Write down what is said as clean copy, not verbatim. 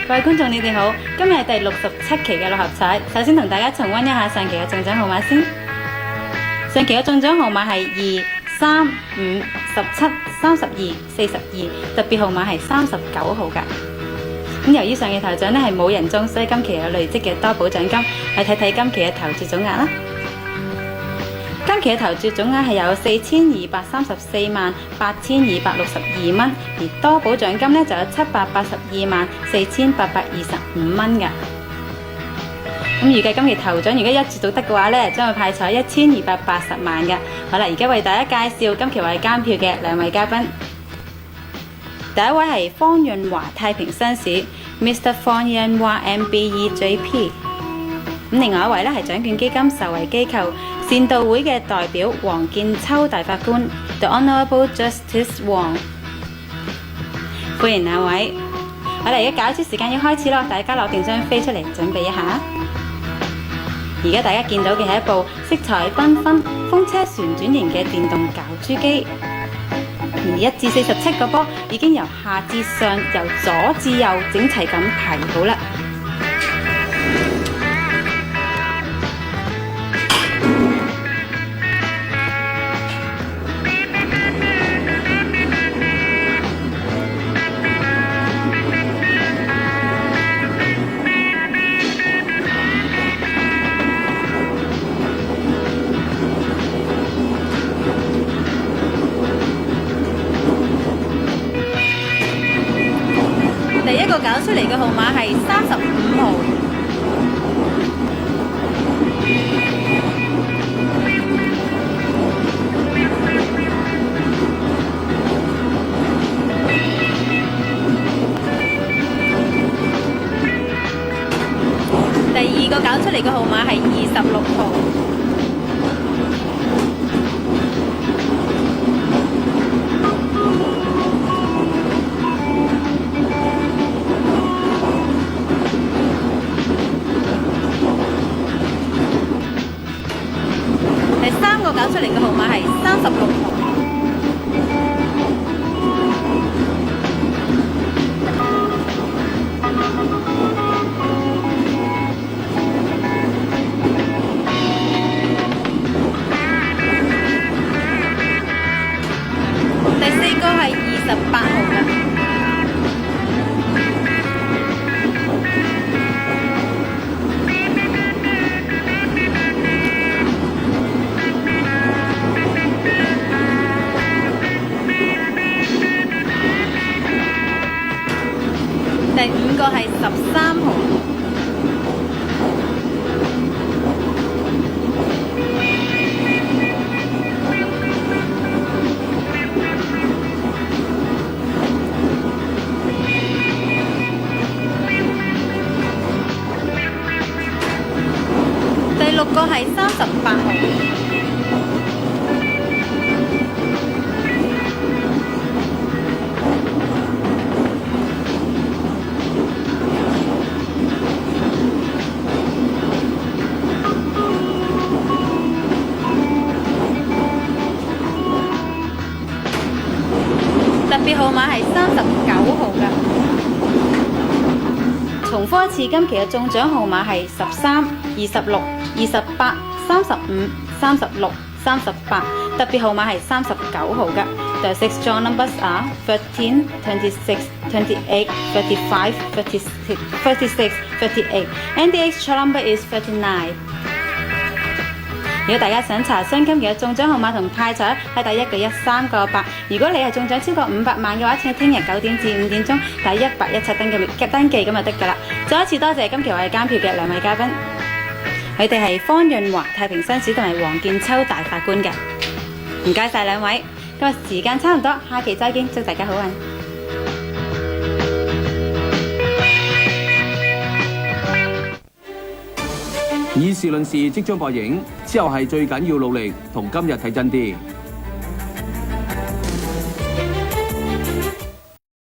各位觀眾，你哋好，今日係第67期嘅六合彩。首先同大家重溫一下上期嘅中獎號碼先。上期嘅中獎號碼係2、3、5、17、32、42，特別號碼係39號㗎。咁由於上期頭獎呢係冇人中，所以今期有累積嘅多寶獎金。去睇睇今期嘅投注總額啦。今期嘅投注總額係有4234萬8262蚊，而多寶獎金呢就有782萬4825蚊㗎。咁預計今期頭獎如果一注到得嘅話呢，將會派彩1280萬㗎。好啦，而家為大家介紹今期為監票嘅兩位嘉賓。第一位係方潤華太平紳士 Mr. 方潤華 MBEJP。咁另外一位呢係獎券基金受惠機構善導會嘅代表黃建秋大法官 The Honourable Justice Wong。歡迎兩位。我哋而家攪珠時間要開始咯，大家攞定張飛出嚟準備一下。而家大家見到嘅係一部色彩繽紛、風車旋轉型嘅電動攪珠機，而1至47個波已經由下至上、由左至右整齊咁排好啦。第一個攪出嚟嘅號碼係35號。第二個攪出嚟嘅號碼係26號。第三個攪出嚟嘅號碼係36號。第四個係28號嘅。第五個係13號。第六個係38號。特別號碼係39號㗎。重複一次，今期嘅中獎號碼係13、26、28、35、36、38，特別號碼係39號㗎。The 6 draw numbers are 13, 26, 28, 35, 36, 38, and the extra number is 39。如果大家想查詢今期嘅中獎號碼同派彩，喺第1個1 3個8。如果你係中獎超過500萬嘅話，請聽日9點至5點鐘第1817登記咁就得㗎啦。再一次多謝今期我哋監票嘅兩位嘉賓，佢哋係方潤華太平紳士同埋黃建秋大法官嘅。唔該晒兩位，今日時間差唔多，下期再見，祝大家好運。以事論事，即將播映，之後係最緊要努力，同今日睇真啲。